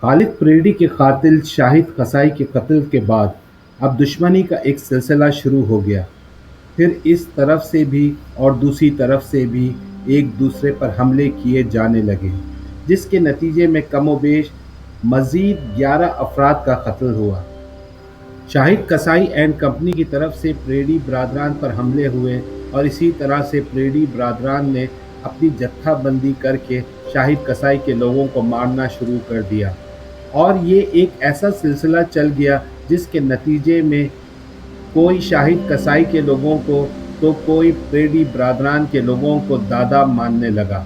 खालिद परेडी के कातिल शाहिद कसाई के कत्ल के बाद अब दुश्मनी का एक सिलसिला शुरू हो गया। फिर इस तरफ से भी और दूसरी तरफ से भी एक दूसरे पर हमले किए जाने लगे, जिसके नतीजे में कमोबेश मज़ीद 11 अफराद का कत्ल हुआ। शाहिद कसाई एंड कंपनी की तरफ से परेडी बरादरान पर हमले हुए और इसी तरह से परेडी बरादरान ने अपनी जत्थाबंदी करके शाहिद कसाई के लोगों को मारना शुरू कर दिया और ये एक ऐसा सिलसिला चल गया जिसके नतीजे में कोई शाहिद कसाई के लोगों को तो कोई परेडी बरादरान के लोगों को दादा मानने लगा,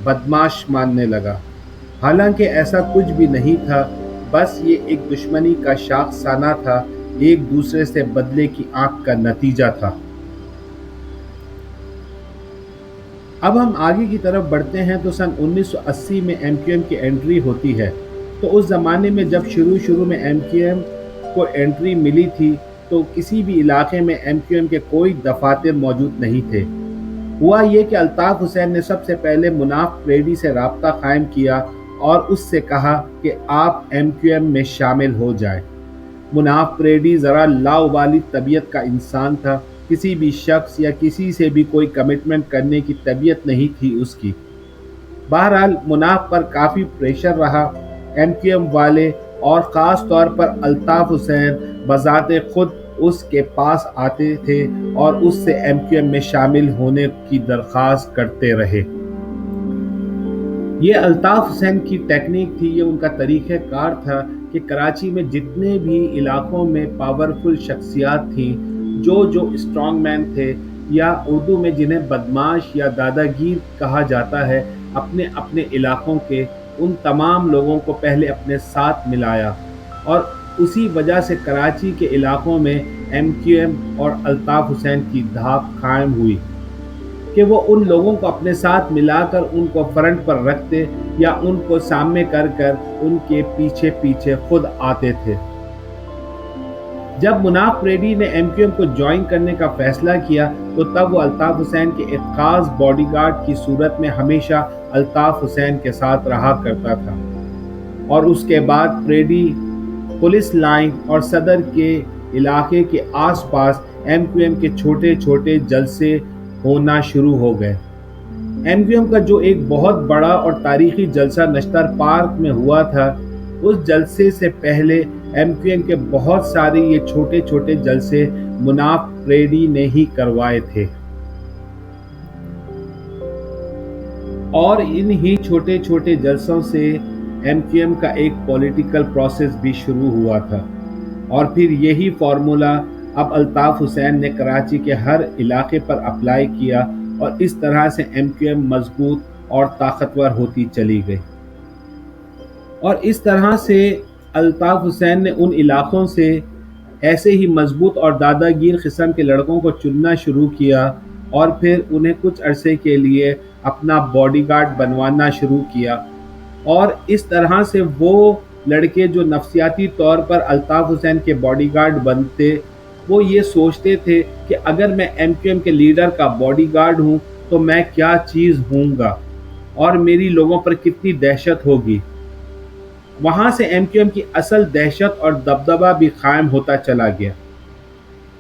बदमाश मानने लगा। हालांकि ऐसा कुछ भी नहीं था, बस ये एक दुश्मनी का शाखसाना था, एक दूसरे से बदले की आंख का नतीजा था। अब हम आगे की तरफ बढ़ते हैं तो सन 1980 में एमक्यूएम की एंट्री होती है। तो उस ज़माने में जब शुरू में एमक्यूएम को एंट्री मिली थी तो किसी भी इलाके में एमक्यूएम के कोई दफातर मौजूद नहीं थे। हुआ ये कि अल्ताफ़ हुसैन ने सबसे पहले मुनाफ परेडी से राब्ता कायम किया और उससे कहा कि आप एमक्यूएम में शामिल हो जाएं। मुनाफ परेडी ज़रा लाउबाली तबीयत का इंसान था, किसी भी शख्स या किसी से भी कोई कमिटमेंट करने की तबीयत नहीं थी उसकी। बहरहाल मुनाफ पर काफ़ी प्रेशर रहा। एमक्यूएम वाले और ख़ास तौर पर अल्ताफ़ हुसैन बज़ाते खुद उसके पास आते थे और उससे एमक्यूएम में शामिल होने की दरख्वास्त करते रहे। ये अल्ताफ़ हुसैन की टेक्निक थी, ये उनका तरीक़ेकार था कि कराची में जितने भी इलाकों में पावरफुल शख्सियात थीं, जो स्ट्रॉन्ग मैन थे या उर्दू में जिन्हें बदमाश या दादागीर कहा जाता है, अपने अपने इलाकों के उन तमाम लोगों को पहले अपने साथ मिलाया और उसी वजह से कराची के इलाकों में एमक्यूएम और अल्ताफ़ हुसैन की धाक कायम हुई कि वो उन लोगों को अपने साथ मिलाकर उनको फ्रंट पर रखते या उनको सामने कर कर उनके पीछे पीछे खुद आते थे। जब मुनाफ परेडी ने एमक्यूएम को ज्वाइन करने का फैसला किया तो तब वो अल्ताफ़ हुसैन के एक खास बॉडीगार्ड की सूरत में हमेशा अल्ताफ़ हुसैन के साथ रहा करता था और उसके बाद परेडी पुलिस लाइन और सदर के इलाके के आसपास एमक्यूएम के छोटे छोटे जलसे होना शुरू हो गए। एमक्यूएम का जो एक बहुत बड़ा और तारीखी जलसा नश्तर पार्क में हुआ था, उस जलसे से पहले एमक्यूएम के बहुत सारे ये छोटे छोटे जलसे मुनाफ परेडी ने ही करवाए थे और इन ही छोटे छोटे जलसों से एमक्यूएम का एक पॉलिटिकल प्रोसेस भी शुरू हुआ था और फिर यही फार्मूला अब अल्ताफ़ हुसैन ने कराची के हर इलाके पर अप्लाई किया और इस तरह से एमक्यूएम मजबूत और ताकतवर होती चली गई। और इस तरह से अल्ताफ़ हुसैन ने उन इलाकों से ऐसे ही मजबूत और दादागीर किस्म के लड़कों को चुनना शुरू किया और फिर उन्हें कुछ अरसे के लिए अपना बॉडीगार्ड बनवाना शुरू किया और इस तरह से वो लड़के जो नफसियाती तौर पर अल्ताफ़ हुसैन के बॉडीगार्ड बनते, वो ये सोचते थे कि अगर मैं एमक्यूएम के लीडर का बॉडीगार्ड हूँ तो मैं क्या चीज़ हूँगा और मेरी लोगों पर कितनी दहशत होगी। वहाँ से एमक्यूएम की असल दहशत और दबदबा भी कायम होता चला गया।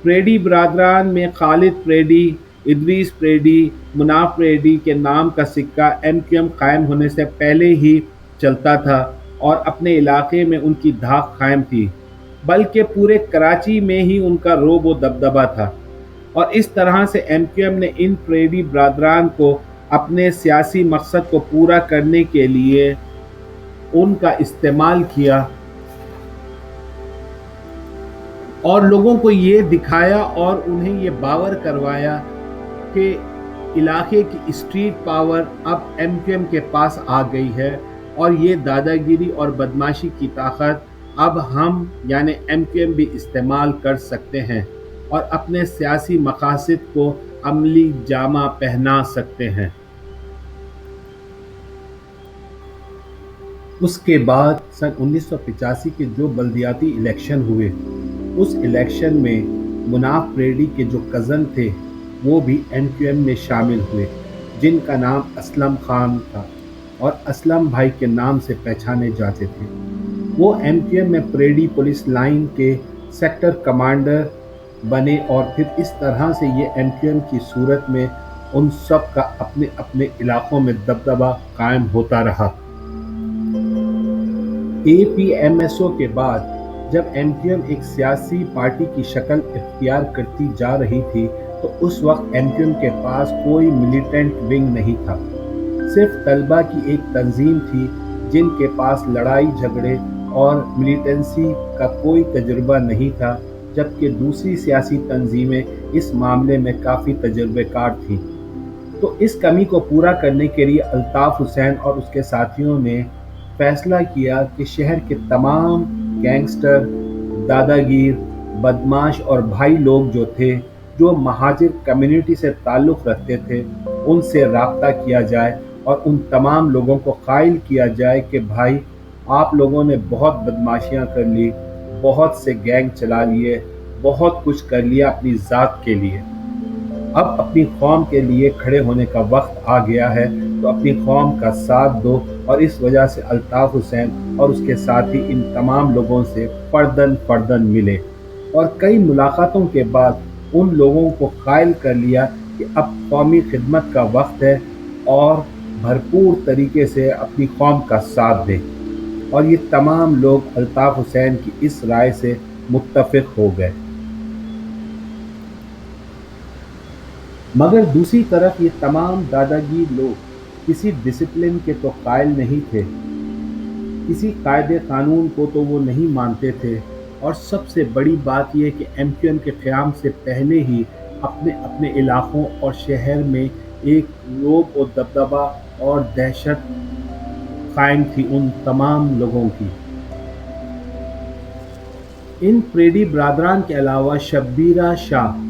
परेडी बरादरान में खालिद परेडी, इदरीस परेडी, मुनाफ परेडी के नाम का सिक्का एमक्यूएम कायम होने से पहले ही चलता था और अपने इलाके में उनकी धाक कायम थी, बल्कि पूरे कराची में ही उनका रोब व दबदबा था। और इस तरह से एमक्यूएम ने इन परेडी बरादरान को अपने सियासी मकसद को पूरा करने के लिए उनका इस्तेमाल किया और लोगों को ये दिखाया और उन्हें ये बावर करवाया कि इलाके की स्ट्रीट पावर अब एमक्यूएम के पास आ गई है और ये दादागिरी और बदमाशी की ताकत अब हम यानी एमक्यूएम भी इस्तेमाल कर सकते हैं और अपने सियासी मकासद को अमली जामा पहना सकते हैं। उसके बाद सन 1985 के जो बल्दियाती इलेक्शन हुए, उस इलेक्शन में मुनाफ परेडी के जो कज़न थे वो भी एमक्यूएम में शामिल हुए, जिनका नाम असलम खान था और असलम भाई के नाम से पहचाने जाते थे। वो एमक्यूएम में परेडी पुलिस लाइन के सेक्टर कमांडर बने और फिर इस तरह से ये एमक्यूएम की सूरत में उन सब का अपने अपने इलाकों में दबदबा कायम होता रहा। एपीएमएसओ के बाद जब एमक्यूएम एक सियासी पार्टी की शक्ल इख्तियार करती जा रही थी तो उस वक्त एमक्यूएम के पास कोई मिलिटेंट विंग नहीं था। सिर्फ तलबा की एक तंजीम थी जिनके पास लड़ाई झगड़े और मिलिटेंसी का कोई तजुर्बा नहीं था, जबकि दूसरी सियासी तंजीमें इस मामले में काफ़ी तजुर्बेकार थीं। तो इस कमी को पूरा करने के लिए अल्ताफ़ हुसैन और उसके साथियों ने फैसला किया कि शहर के तमाम गैंगस्टर, दादागीर, बदमाश और भाई लोग जो थे, जो महाजिर कम्युनिटी से ताल्लुक़ रखते थे, उनसे राब्ता किया जाए और उन तमाम लोगों को कायल किया जाए कि भाई आप लोगों ने बहुत बदमाशियां कर ली, बहुत से गैंग चला लिए, बहुत कुछ कर लिया अपनी ज़ात के लिए। अब अपनी कौम के लिए खड़े होने का वक्त आ गया है, तो अपनी कौम का साथ दो। और इस वजह से अल्ताफ़ हुसैन और उसके साथी इन तमाम लोगों से फर्दन फर्दन मिले और कई मुलाकातों के बाद उन लोगों को कायल कर लिया कि अब कौमी खिदमत का वक्त है और भरपूर तरीके से अपनी कौम का साथ दें। और ये तमाम लोग अल्ताफ़ हुसैन की इस राय से मुत्तफ़िक हो गए। मगर दूसरी तरफ ये तमाम दादागीर लोग किसी डिसिप्लिन के तो कायल नहीं थे, किसी कायदे कानून को तो वो नहीं मानते थे, और सबसे बड़ी बात यह कि एमक्यूएम के क़याम से पहले ही अपने अपने इलाक़ों और शहर में एक रोब और दबदबा और दहशत कायम थी उन तमाम लोगों की। इन प्रेडी ब्रादरान के अलावा शब्बीरा शाह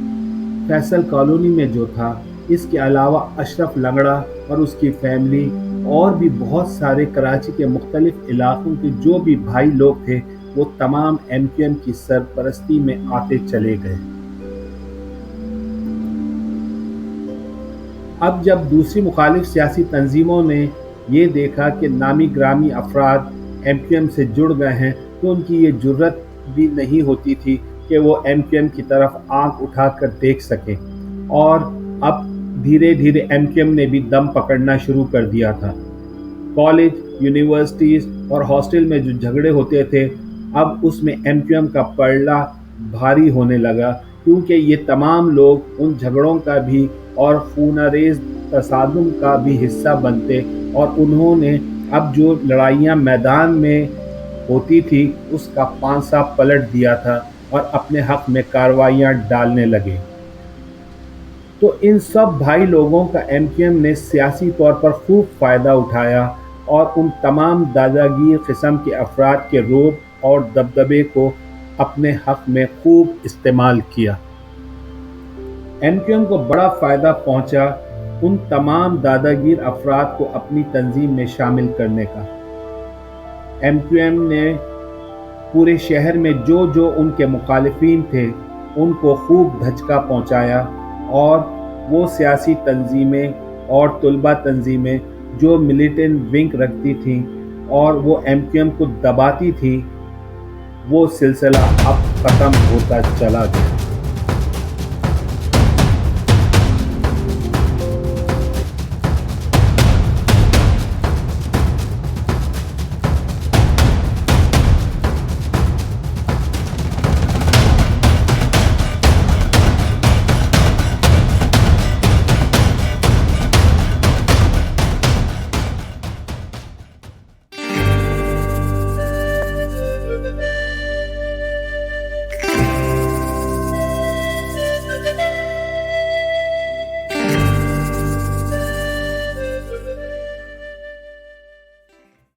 फैसल कॉलोनी में जो था, इसके अलावा अशरफ लंगड़ा और उसकी फैमिली और भी बहुत सारे कराची के मुख्तलिफ इलाक़ों के जो भी भाई लोग थे, वो तमाम एमक्यूएम की सरपरस्ती में आते चले गए। अब जब दूसरी मुखालिफ सियासी तंजीमों ने ये देखा कि नामी ग्रामी अफराद एमक्यूएम से जुड़ गए हैं, तो उनकी ये जुर्रत भी नहीं होती थी कि वो एमक्यूएम की तरफ आंख उठाकर देख सकें। और अब धीरे धीरे एमक्यूएम ने भी दम पकड़ना शुरू कर दिया था। कॉलेज, यूनिवर्सिटीज़ और हॉस्टल में जो झगड़े होते थे, अब उसमें एमक्यूएम का पलड़ा भारी होने लगा, क्योंकि ये तमाम लोग उन झगड़ों का भी और खूनारेज़ तसादुम का भी हिस्सा बनते, और उन्होंने अब जो लड़ाइयाँ मैदान में होती थी उसका पांसा पलट दिया था और अपने हक में कार्रवाइयाँ डालने लगे। तो इन सब भाई लोगों का एमक्यूएम ने सियासी तौर पर खूब फ़ायदा उठाया और उन तमाम दादागीर किस्म के अफराद के रोब और दबदबे को अपने हक में खूब इस्तेमाल किया। एमक्यूएम को बड़ा फ़ायदा पहुंचा उन तमाम दादागीर अफराद को अपनी तंजीम में शामिल करने का। एमक्यूएम ने पूरे शहर में जो जो उनके मुखालिफिन थे उनको खूब धचका पहुंचाया, और वो सियासी तंजीमें और तुलबा तंजीमें जो मिलिटेंट विंग रखती थीं और वो एमक्यूएम को दबाती थी, वो सिलसिला अब ख़त्म होता चला गया।